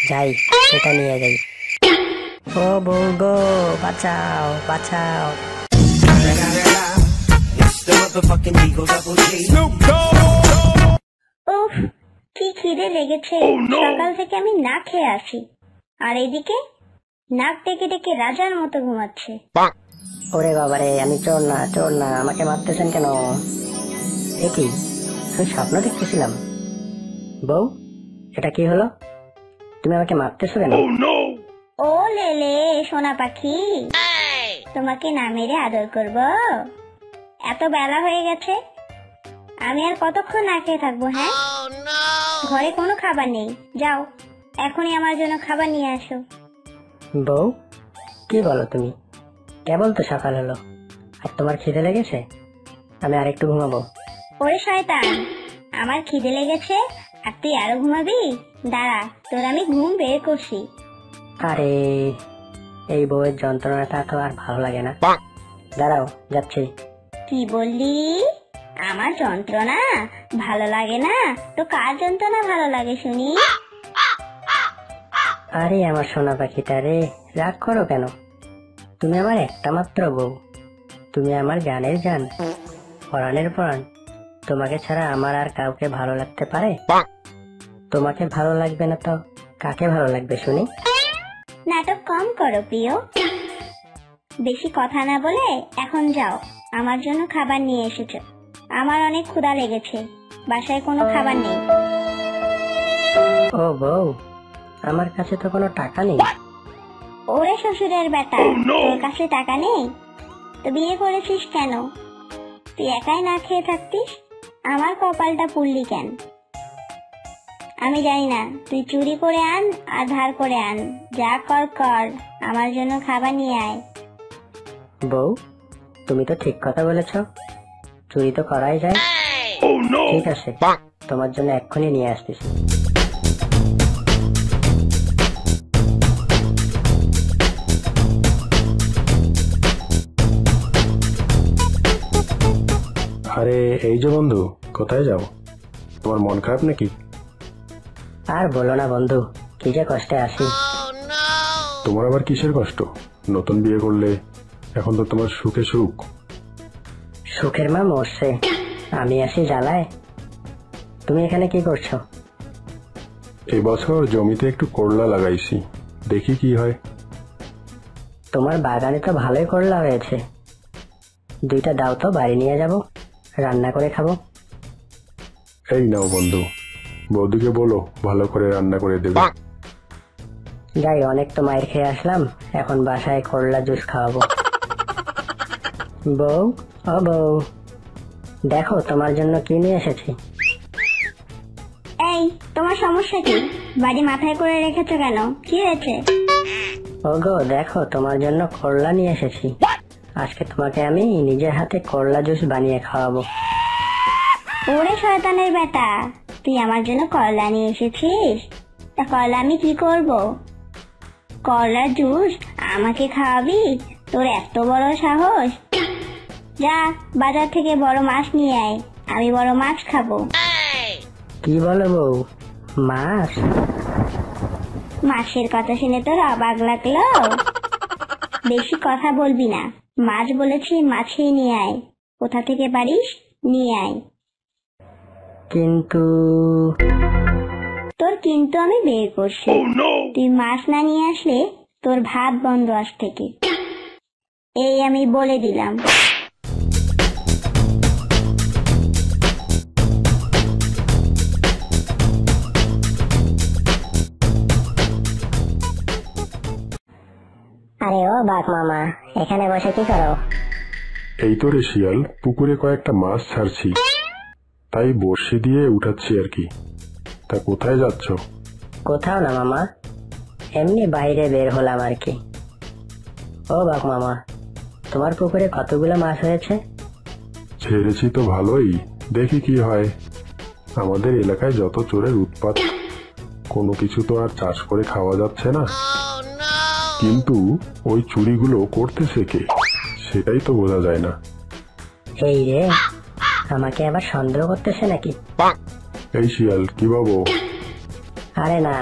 যাই, সেটা নিয়ে যাই। ও বউ গো, বাঁচাও বাঁচাও। উফ, কি খিদে লেগেছে। সকাল থেকে আমি না খেয়ে আছি, আর এদিকে নাক ডেকে ডেকে রাজার মতো ঘুমাচ্ছে। ওরে বাবারে, আমি চোর না, চোর না, আমাকে মারতেছেন কেন? এ কি, আমি স্বপ্ন দেখতেছিলাম? বউ, এটা কি হলো? তুমি আমাকে মারতেছো কেন? ও লেলে সোনা পাখি, তোমাকে না মেরে আদর করব? এত বেলা হয়ে গেছে, আমি আর কতক্ষণ না খেয়ে থাকবো? হ্যাঁ, ঘরে কোনো খাবার নেই, যাও এখনই আমার জন্য খাবার নিয়ে আসো। বউ, কি বলো তুমি? কেবল তো সকাল হলো, আর তোমার খিদে লেগেছে? আমি আরেকটু ঘুমাবো। ওরে শয়তান, আমার খিদে লেগেছে আর তুই আরো ঘুমাবি? দাঁড়া, তোর আমি ঘুম বের করছি। আরে, এই বউয়ের যন্ত্রণাটা তো আর ভালো লাগে না। দাঁড়াও, যাচ্ছি। কি বললি? আমার যন্ত্রণা ভালো লাগে না? তো কার যন্ত্রণা ভালো লাগে শুনি? আরে আমার সোনা পাখিটা রে, রাগ করো কেন? তুমি আমার একটা মাত্র বউ, তুমি আমার জানের জান, পরাণের পরাণ। তোমাকে ছাড়া আমার আর কাউকে ভালো লাগতে পারে? তোমাকে ভালো লাগবে না তো কাকে ভালো লাগবে শুনি? নাটক কম করো প্রিয়, বেশি কথা না বলে এখন যাও, আমার জন্য খাবার নিয়ে এসেছো। আমার অনেক ক্ষুধা লেগেছে, বাসায় কোনো খাবার নেই। ও বউ, আমার কাছে তো কোনো টাকা নেই। ওরে শ্বশুরের বেটা, তোর কাছে টাকা নেই তো বিয়ে করেছিস কেন? তুই একাই না খেয়ে থাকতিস, আমার কপালটা পুড়লি কেন? আমি জানি না, তুই চুরি করে আন আর ধার করে আন, যা কর কর, আমার জন্য খাবার নিয়ে আয়। বউ, তুমি তো ঠিক কথা বলেছ, চুরি তো করাই যায়। ঠিক আছে, তোমার জন্য এক্ষুনি নিয়ে আসতেছি। আরে এই যে বন্ধু, কোথায় যাও? তোমার মন খারাপ নাকি? আর বলো না বন্ধু, কি যে কষ্টে আছি। তোমার আবার কিসের কষ্ট? নতুন বিয়ে করলে, এখন তো তোমার সুখে সুখ। সুখের মা মরছে, আমি আছি জ্বালায়। তুমি এখানে কি করছো? এই বছর জমিতে একটু করলা লাগাইছি, দেখি কি হয়। তোমার বাগানে তো ভালোই করলা হয়েছে, দুইটা দাও তো, বাড়ি নিয়ে যাব, রান্না করে খাবো। এই নাও বন্ধু, বৌদিকে বলো ভালো করে রান্না করে দেবে। যাই, অনেক তো মায়ের খেয়ে আসলাম, এখন বাসায় করলা জুস খাওয়াবো। বউ, ও বউ, দেখো তোমার জন্য কি নিয়ে এসেছি। এই, তোমার সমস্যা কি? বাড়ি মাথায় করে রেখেছো কেন? কি হয়েছে? ওগো দেখো, তোমার জন্য করলা নিয়ে এসেছি। আজকে তোমাকে আমি নিজের হাতে করলা জুস বানিয়ে খাওয়াবো। ওরে শয়তানের বেটা, তুই আমার জন্য করলা নিয়ে এসেছিস? তা করলা আমি কি করব? করলার জুস আমাকে খাওয়াবি? তোর এত বড় সাহস! যা, বাজার থেকে বড় মাছ নিয়ে আয়, আমি বড় মাছ খাবো। কি বলো বউ, মাছ? মাছের কথা শুনে তোর অবাক লাগলো? বেশি কথা বলবি না, মাছ বলেছি, মাছই নিয়ে আয়। কোথা থেকে পারিস নিয়ে আয়। কিন্তু তোর কিন্তু আমি বের করছি। তুই মাছ না নিয়ে আসলে তোর ভাত বন্ধ আজ থেকে, এই আমি বলে দিলাম। আরে ও বাঘ মামা, এখানে বসে কি করো? এই তো রে শিয়াল, পুকুরে কয়েকটা মাছ ছাড়ছি, তাই বড়শি দিয়ে উঠাচ্ছি আর কি। তা কোথায় যাচ্ছ? কোথাও না মামা, এমনি বাইরে বের হলাম আর কি। ও বাঘ মামা, তোমার পুকুরে কতগুলো মাছ হয়েছে? ছেড়েছি তো ভালোই, দেখি কি হয়। আমাদের এলাকায় যত চোরের উৎপাত, কোনো কিছু তো আর চাষ করে খাওয়া যাচ্ছে না। কিন্তু ওই চুরিগুলো করতেছে কে, সেটাই তো বোঝা যায় না। এই রে, আমাকে আবার সন্দেহ করতেছে নাকি? এই শিয়াল, কি ভাবো? আরে না,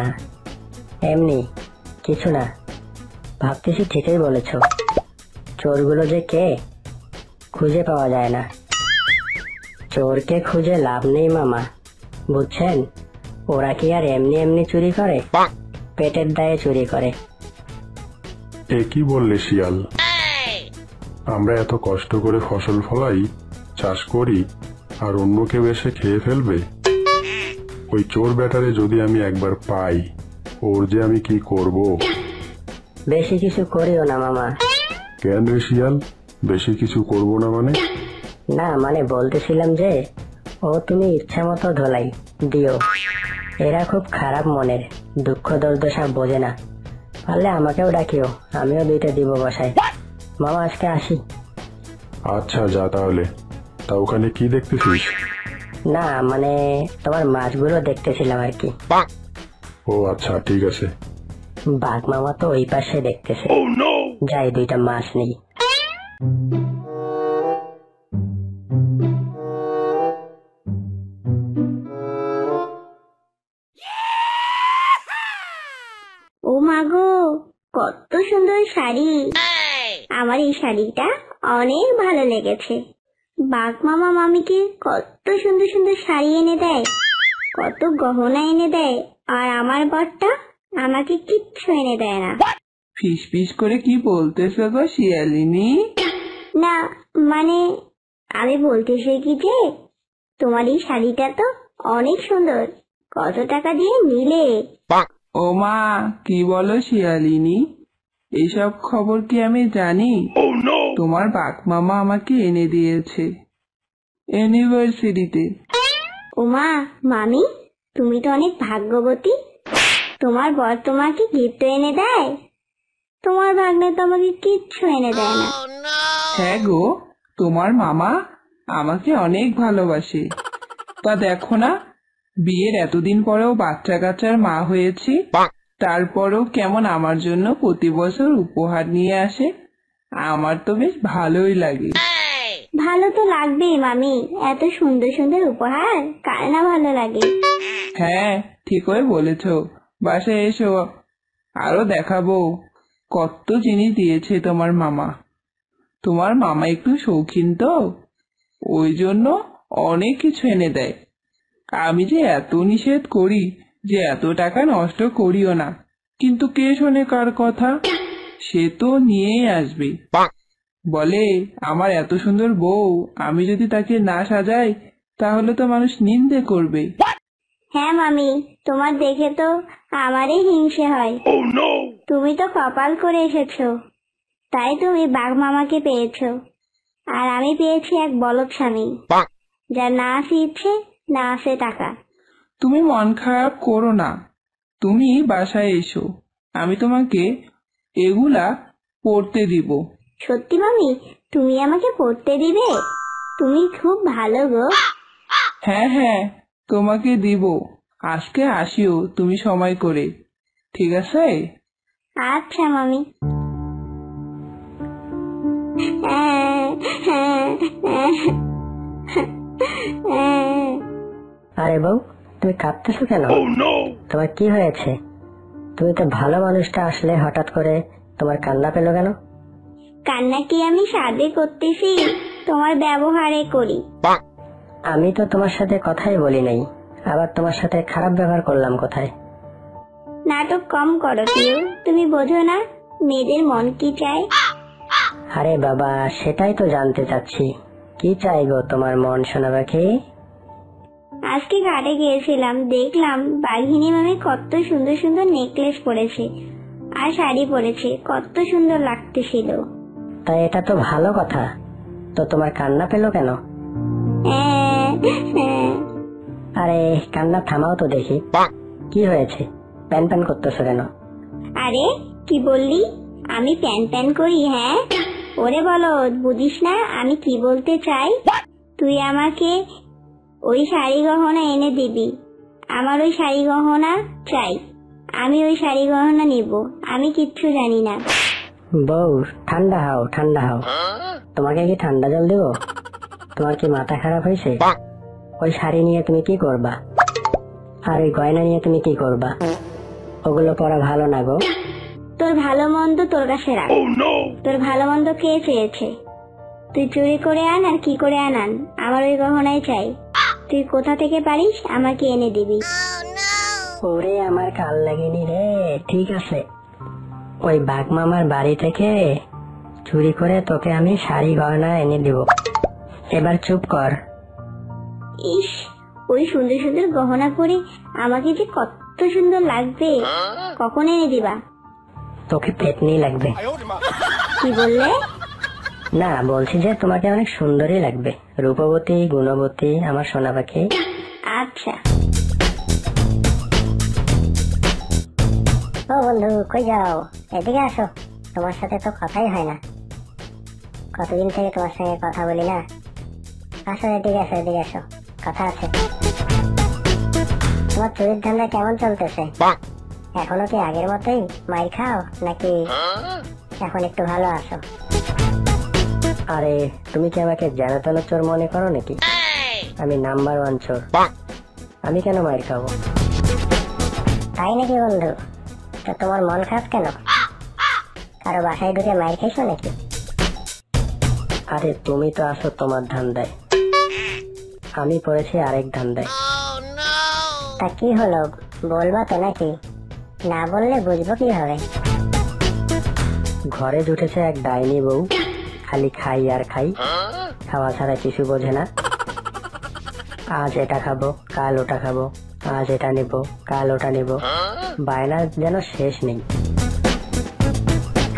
এমনি কিছু না, ভাবতেছি ঠিকই বলেছ। চোরগুলো যে কে খুঁজে পাওয়া যায় না। চোরকে খুঁজে লাভ নেই মামা, বুঝছেন? ওরা কি আর এমনি এমনি চুরি করে? পেটের দায়ে চুরি করে। এ কি বললে শিয়াল? আমরা এত কষ্ট করে ফসল ফলাই, চাষ করি, আর অন্য কেউ এসে খেয়ে ফেলবে? ওই চোর ব্যাটারে যদি আমি একবার পাই, ওর যে আমি কি করব। বেশি কিছু করিও না মামা। কেন রে শিয়াল, বেশি কিছু করব না মানে? না মানে বলতেছিলাম যে ও তুমি ইচ্ছা মতো ধোলাই দিও। এরা খুব খারাপ মনের, দুঃখ দুর্দশা বোঝে না। পারলে আমাকেও ডাকিও, আমিও 2টা দিব বসায়। মামা আজকে আসি। আচ্ছা যা তাহলে। তা ওখানে কি দেখতেছিস? না মানে তোমার মাছগুলো দেখতেছিলাম আর কি। ও আচ্ছা ঠিক আছে। বাঘ মামা তো ওই পাশে দেখতেছে। যাই 2টা মাছ নেই। ও মাগো, কত সুন্দর শাড়ি! আমার এই শাড়িটা অনেক ভালো লেগেছে। বাঘ মামা মামিকে কত সুন্দর সুন্দর শাড়ি এনে দেয়, কত গহনা এনে দেয়, আর আমার বরটা আমাকে কিচ্ছু এনে দেয় না। ফিস ফিস করে কি বলতেছো গো শিয়ালিনী? না মানে আমি বলতেছি কি যে তোমার এই শাড়িটা তো অনেক সুন্দর, কত টাকা দিয়ে নিলে? ও মা, কি বলো শিয়ালিনী? এইসব খবর কি আমি জানি? তোমার বাঘ মামা আমাকে এনে দিয়েছে ইউনিভার্সিটিতে। ওমা মামি, তুমি তো অনেক ভাগ্যবতী। তোমার বর তোমাকে গিফট এনে দেয়, তোমার ভাগ্নে তো আমাকে কিচ্ছু এনে দেয় না। হ্যাঁ গো, তোমার মামা আমাকে অনেক ভালোবাসে। তা দেখো না, বিয়ের এতদিন পরেও বাচ্চা কাচ্চার মা হয়েছি, তারপরেও কেমন আমার জন্য প্রতি বছর উপহার নিয়ে আসে। আমার তো বেশ ভালোই লাগে। ভালো তো লাগবেই মামি, এত সুন্দর সুন্দর উপহার কার না ভালো লাগে। হ্যাঁ ঠিকই বলেছ। বাসায় এসো, আরো দেখাবো কত জিনিস দিয়েছে তোমার মামা। তোমার মামা একটু শৌখিন তো, ওই জন্য অনেক কিছু এনে দেয়। আমি যে এত নিষেধ করি যে এত টাকা নষ্ট করিও না, কিন্তু কে শোনে কার কথা? সে তো নিয়েই আসবে। বলে আমার এত সুন্দর বউ, আমি যদি তাকে না সাজাই তাহলে তো মানুষ নিন্দে করবে। হ্যাঁ মামি, তোমার দেখে তো আমারই হিংসে হয়। তুমি তো কপাল করে এসেছো, তাই তুমি বাঘ মামাকে পেয়েছো, আর আমি পেয়েছি এক বলদ স্বামী, যার না আছে ইচ্ছে না আছে টাকা। তুমি মন খারাপ করো না, তুমি বাসায় এসো, আমি তোমাকে এগুলা পড়তে দিব। সত্যি মামি, তুমি আমাকে পড়তে দিবে? তুমি খুব ভালো গো। হ্যাঁ হ্যাঁ, তোমাকে দিব। আজকে আসিও তুমি সময় করে, ঠিক আছে? আচ্ছা মামি। আরে বউ, তুমি কাঁদতেছো কেন? তোমার কি হয়েছে? তুমি তো ভালো মানুষটা, আসলে হঠাৎ করে তোমার কান্না পেলো কেন? কান্না কি আমি সাধে করতেছি, তোমার ব্যবহারে করি। আমি তো তোমার সাথে কথাই বলি নাই, আবার তোমার সাথে খারাপ ব্যবহার করলাম কোথায়? নাটক কম করো কেউ, তুমি বোঝো না মেয়েদের মন কি চায়। আরে বাবা, সেটাই তো জানতে চাচ্ছি, কি চাই গো তোমার মন সোনা পাখি? আজকে ঘাটে গিয়েছিলাম, দেখলাম বাঘিনী মামি কত সুন্দর সুন্দর নেকলেস পরেছে আর শাড়ি পরেছে, কত সুন্দর লাগতেছিল। তাই এটা তো ভালো কথা, তো তোমার কান্না পেলো কেন? আরে কান্না থামাও তো দেখি, কি হয়েছে? প্যান প্যান করতেছো কেন? আরে কি বললি? আমি প্যান প্যান করি? হ্যাঁ, ওরে বলো, বুঝিস না আমি কি বলতে চাই? তুই আমাকে ওই শাড়ি গহনা এনে দিবি, আমার ওই শাড়ি গহনা চাই, আমি ওই শাড়ি গহনা নিব, আমি কিচ্ছু জানি না। বউ ঠান্ডা হও, ঠান্ডা হও। তোমাকে কি ঠান্ডা জল দেবো? তোমার কি মাথা খারাপ হয়েছে? ওই শাড়ি নিয়ে তুমি কি করবা? আর ওই গয়না নিয়ে তুমি কি করবা? ওগুলো পড়া ভালো না গো। তোর ভালো মন্দ তোর কাছে রাখ। তোর ভালো মন্দ কে চেয়েছে? তুই চুরি করে আন আর কি করে আনান, আমার ওই গহনাই চাই। তুই কোথা থেকে পারিস আমাকে এনে দিবি। ওরে আমার কাল লাগেনি রে। ঠিক আছে, ওই বাঘ মামার বাড়ি থেকে চুরি করে তোকে আমি শাড়ি গয়না এনে দিব। এবার চুপ কর। ইস, ওই সুন্দর সুন্দর গহনা পরে আমাকে যে কত সুন্দর লাগবে। কখন এনে দিবা? তোকে পেতনি লাগবে। কি বললে? না, বলছি যে তোমাকে অনেক সুন্দরী লাগবে, রূপবতী গুণবতী আমার সোনা পাখি। আচ্ছা। ও বন্ধু, কই যাও? এদিকে আসো, তোমার সাথে তো কথাই হয় না। কতদিন থেকে তোমার সঙ্গে কথা বলি না। আসো, এদিকে আসো, এদিকে আসো, কথা আছে। তোমার চুরির ধান্দা কেমন চলতেছে? এখনো কি আগের মতোই মাইর খাও, নাকি এখন একটু ভালো আছো? আরে তুমি কি আমাকে জানা তেন চোর মনে করো নাকি? আমি নাম্বার 1 চোর। আমি কেন মাইর খাবো? তাই নাকি বন্ধু? তো তোমার মন খারাপ কেন? কারো বাসায় ঢুকে মাইর খাইছো নাকি? আরে তুমি তো আসো তোমার ধান্দায়, আমি পড়েছি আরেক ধান্দায়। তা কি হলো, বলবা তো নাকি? না বললে বুঝবো কিভাবে? ঘরে জুটেছে এক ডাইনি বউ, খালি খাই আর খাই, খাওয়া ছাড়া কিছু বোঝে না। আজ এটা খাবো, কাল ওটা খাবো, আজ এটা নিবো, কাল ওটা নিবো, বায়না যেন শেষ নেই।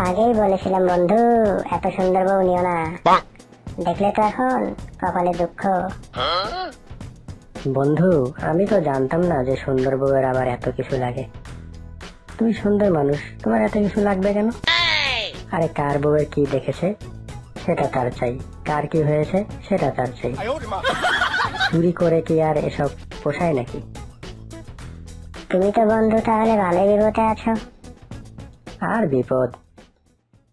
আগেই বলেছিলাম বন্ধু, এত সুন্দর বউ নিও না। দেখলে তো এখন কপালে দুঃখ। বন্ধু, আমি তো জানতাম না যে সুন্দর বউয়ের আবার এত কিছু লাগে। তুমি সুন্দর মানুষ, তোমার এত কিছু লাগবে কেন? আরে কার বউয়ের কি দেখেছে সেটা তার চাই, কার কি হয়েছে সেটা তার চাই। চুরি করে কি আর এসব পোষায় নাকি? তুমি তো বন্ধু তাহলে ভালোই বিপদে আছো। আর বিপদ?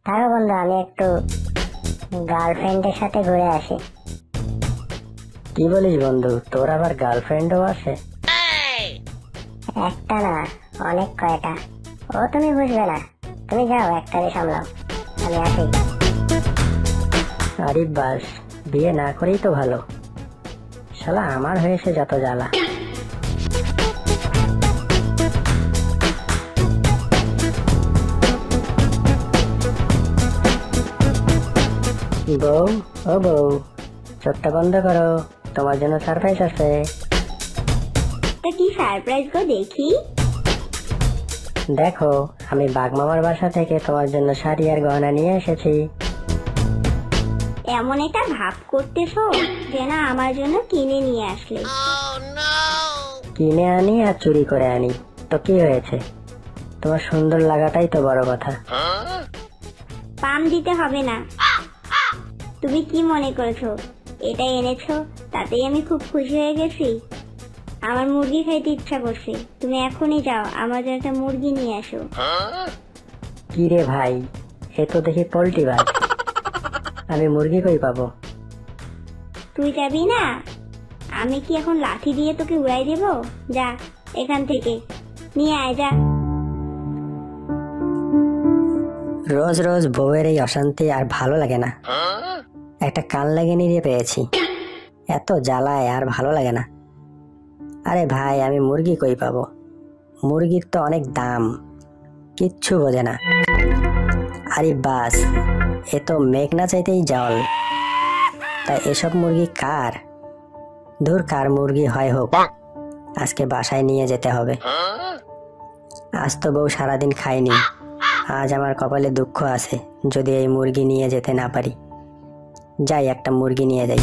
তারও বন্ধু, আমি একটু গার্লফ্রেন্ডের সাথে ঘুরে আসি। কি বলিস বন্ধু, তোর আবার গার্লফ্রেন্ডও আছে? একটা না, অনেক কয়টা। ও তুমি বুঝবে না, তুমি যাও একটারে সামলাও, আমি আসি। আরে বাস, বিয়ে না করেই তো ভালো। শালা আমার হয়েছে যত জ্বালা। বউ, ও বউ, চোখটা বন্ধ করো, তোমার জন্য সারপ্রাইজ আছে। তা কি সারপ্রাইজ গো দেখি? দেখো, আমি বাঘ মামার বাসা থেকে তোমার জন্য শাড়ি আর গয়না নিয়ে এসেছি। এমন একটা ভাব করতেছো যেন আমার জন্য কিনে নিয়ে আসলে। কিনে আনি আর চুরি করে আনি তো কি হয়েছে? তোমার সুন্দর লাগাটাই তো বড় কথা। পাম দিতে হবে না। তুমি কি মনে করেছো এটা এনেছো তাতেই আমি খুব খুশি হয়ে গেছি? আমার মুরগি খাইতে ইচ্ছা করছে, তুমি এখনই যাও আমার জন্য একটা মুরগি নিয়ে আসো। কি রে ভাই, এ তো দেখি পোল্ট্রি বাঘ। আমি মুরগি কই পাবো? তুই যাবি না? আমি কি এখন লাঠি দিয়ে তোকে উড়াই দেব? যা এখান থেকে, নিয়ে আয় যা। রোজ রোজ বউয়ের এই অশান্তি আর ভালো লাগে না। একটা কান লাগেনি রে পেয়েছি, এত জ্বালায় আর ভালো লাগে না। আরে ভাই, আমি মুরগি কই পাবো? মুরগির তো অনেক দাম, কিচ্ছু বোঝে না। আরে বাস, এ তো মেঘ না চাইতেই জল। তাই এসব মুরগি কার? দূর, কার মুরগি হয় হোক, আজকে বাসায় নিয়ে যেতে হবে। আজ তো বউ সারাদিন খাইনি, আজ আমার কপালে দুঃখ আছে যদি এই মুরগি নিয়ে যেতে না পারি। যাই, একটা মুরগি নিয়ে যাই।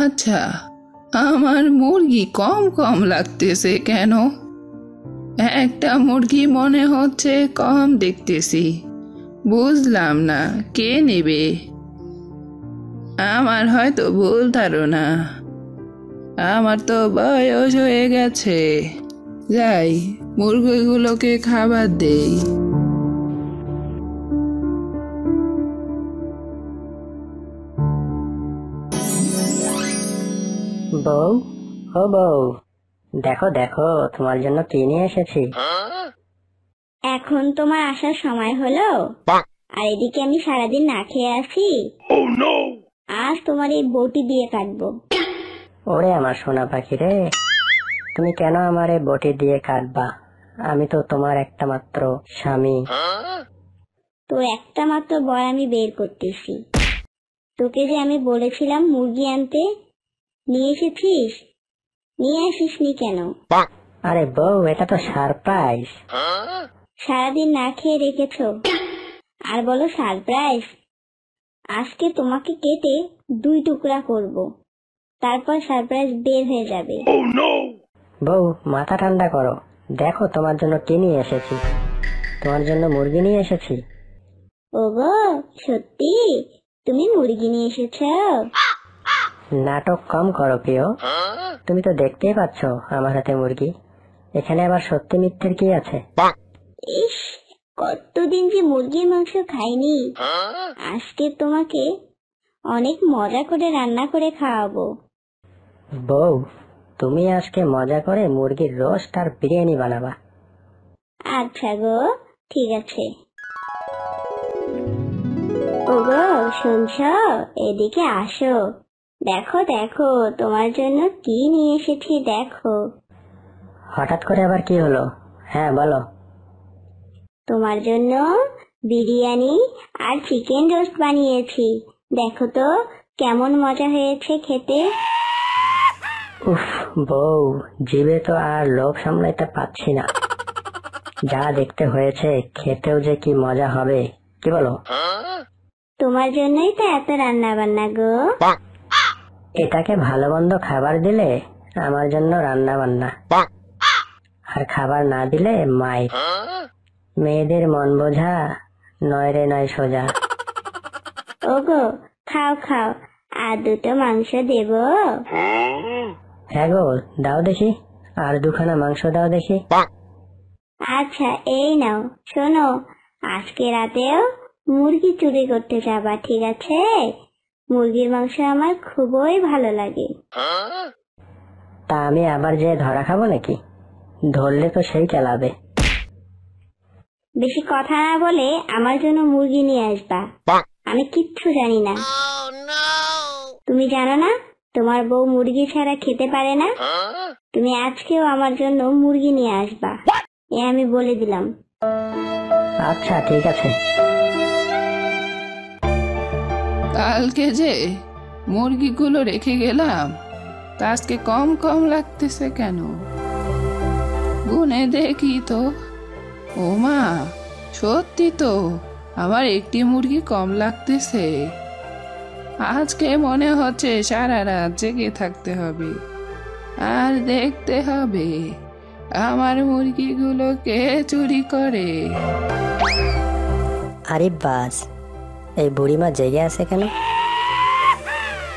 আচ্ছা, আমার মুরগি কম কম লাগতেছে কেন? একটা মুরগি মনে হচ্ছে কম দেখতেছি, বুঝলাম না কে নেবে। আমার হয়তো ভুল ধারণা, আমার তো বয়স হয়ে গেছে। যাই, মুরগিগুলোকে খাবার দেই। বউ, ও বউ, দেখো দেখো তোমার জন্য কি নিয়ে এসেছি। এখন তোমার আসার সময় হলো, আর এদিকে আমি সারাদিন না খেয়ে আছি। আজ তোমার এই বটি দিয়ে কাটবো। ওরে আমার সোনা পাখি রে, তুমি কেন আমার এই বটি দিয়ে কাটবা? আমি তো তোমার একটা মাত্র স্বামী। তো একটা মাত্র বর আমি বের করতেছি। তোকে যে আমি বলেছিলাম মুরগি আনতে, নিয়ে এসেছিস? নিয়ে আসিসনি কেন? আরে বউ, এটা তো সারপ্রাইজ। সারাদিন না খেয়ে রেখেছো আর বলো সারপ্রাইজ? আজকে তোমাকে কেটে 2 টুকরা করব, তারপর সারপ্রাইজ বের হয়ে যাবে। বউ, মাথা ঠান্ডা করো, দেখো তোমার জন্য কি নিয়ে এসেছি। তোমার জন্য মুরগি নিয়ে এসেছি। ওগো, সত্যি তুমি মুরগি নিয়ে এসেছো? নাটক কম করো প্রিয়, তুমি তো দেখতেই পাচ্ছ আমার হাতে মুরগি। এখানে আবার সত্যি মিথ্যের কি আছে? ইস, কতদিন যে মুরগির মাংস খাইনি। আজকে তোমাকে অনেক মজা করে রান্না করে খাওয়াবো। বউ, তুমি আজকে মজা করে মুরগির রোস্ট আর বিরিয়ানি বানাবা। আচ্ছা গো, ঠিক আছে। ওগো, শুনছো? এদিকে আসো, দেখো দেখো তোমার জন্য কি নিয়ে এসেছি দেখো। হঠাৎ করে আবার কি হলো? হ্যাঁ বলো। তোমার জন্য বিরিয়ানি আর চিকেন রোস্ট বানিয়েছি, দেখো তো কেমন মজা হয়েছে খেতে। উফ বউ, জিভে তো আর লোভ সামলাইতে পারছি না। যা দেখতে হয়েছে, খেতেও যে কি মজা হবে, কি বলো? তোমার জন্যই তো এত রান্না বান্না গো। এটাকে ভালো মন্দ খাবার দিলে আমার জন্য রান্না বান্না, আর খাবার না দিলে মাইর। মেয়েদের মন বোঝা নয় রে নয় সোজা। ওগো, খাও খাও, আর 2টো মাংস দেবো? হ্যাঁ গো, দাও দেখি, আর 2খানা মাংস দাও দেখি। আচ্ছা এই নাও। শোনো, আজকে রাতেও মুরগি চুরি করতে যাবা, ঠিক আছে? মুরগির মাংস আমার খুবই ভালো লাগে। তা আমি আবার যে ধরা খাবো নাকি? ধরলে তো সেই চালাবে। বেশি কথা না বলে আমার জন্য মুরগি নিয়ে আসবা। আমি কিচ্ছু জানি না। তুমি জানো না তোমার বউ মুরগি ছাড়া খেতে পারে না? তুমি আজকেও আমার জন্য মুরগি নিয়ে আসবা, এ আমি বলে দিলাম। আচ্ছা ঠিক আছে। কালকে যে মুরগিগুলো রেখে গেলাম, তা আজকে কম কম লাগতেছে কেন? গুনে দেখি তো। ও মা, সত্যি তো আমার একটি মুরগি কম লাগতেছে। আজকে মনে হচ্ছে সারা রাত জেগে থাকতে হবে, আর দেখতে হবে আমার মুরগিগুলো কে চুরি করে। আরে বাস, এই বুড়িমা জেগে আছে কেন?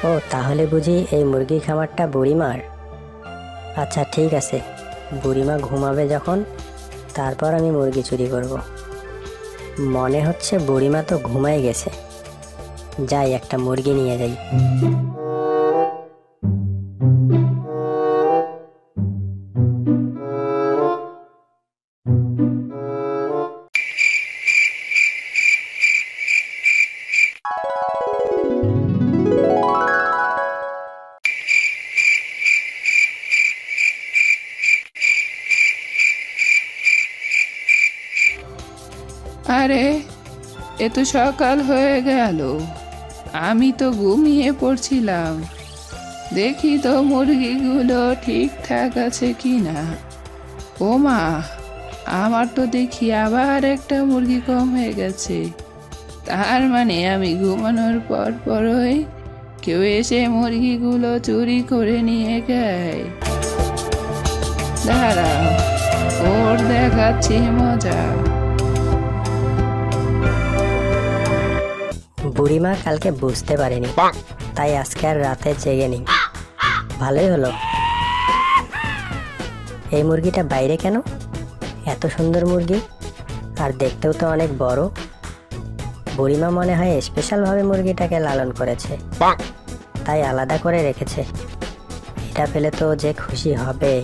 ও তাহলে বুঝি এই মুরগি খামারটা বুড়িমার। আচ্ছা ঠিক আছে, বুড়িমা ঘুমাবে যখন, তারপর আমি মুরগি চুরি করব। মনে হচ্ছে বুড়িমা তো ঘুমাই গেছে। যাই, একটা মুরগি নিয়ে যাই। আরে, এ তো সকাল হয়ে গেল, আমি তো ঘুমিয়ে পড়ছিলাম। দেখি তো মুরগিগুলো ঠিকঠাক আছে কিনা। ও মা, আমার তো দেখি আবার একটা মুরগি কম হয়ে গেছে। তার মানে আমি ঘুমানোর পর পরই কেউ এসে মুরগিগুলো চুরি করে নিয়ে যায়। দাঁড়াও, ওর দেখ দেখাচ্ছি মজা। বুড়িমা কালকে বুঝতে পারেনি, তাই আজকে আর রাতে জেগে নি। ভালোই হলো। এই মুরগিটা বাইরে কেন? এত সুন্দর মুরগি, আর দেখতেও তো অনেক বড়। বুড়িমা মনে হয় স্পেশাল ভাবে মুরগিটাকে লালন করেছে, তাই আলাদা করে রেখেছে। এটা পেলে তো যে খুশি হবে।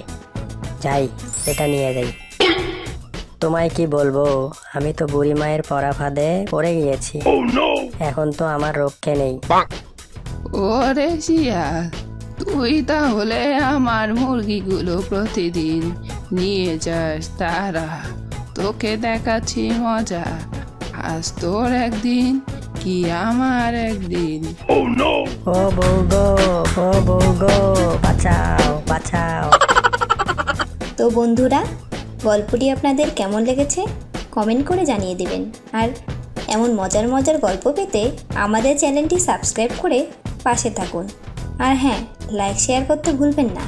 যাই, এটা নিয়ে যাই। তোমায় কি বলবো, আমি তো বুড়ি মায়ের পরা ফাঁদে পড়ে গিয়েছি। এখন তো আমার রক্ষে নেই। ওরে শিয়াল, তুই তাহলে আমার মুরগিগুলো প্রতিদিন নিয়ে যাস, তারা তোকে দেখাচ্ছি মজা। আজ তোর একদিন কি আমার একদিন। ও বউ গো, ও বউ গো, বাঁচাও বাঁচাও। তো বন্ধুরা, গল্পটি আপনাদের কেমন লেগেছে কমেন্ট করে জানিয়ে দেবেন। আর এমন মজার মজার গল্প পেতে আমাদের চ্যানেলটি সাবস্ক্রাইব করে পাশে থাকুন। আর হ্যাঁ, লাইক শেয়ার করতে ভুলবেন না।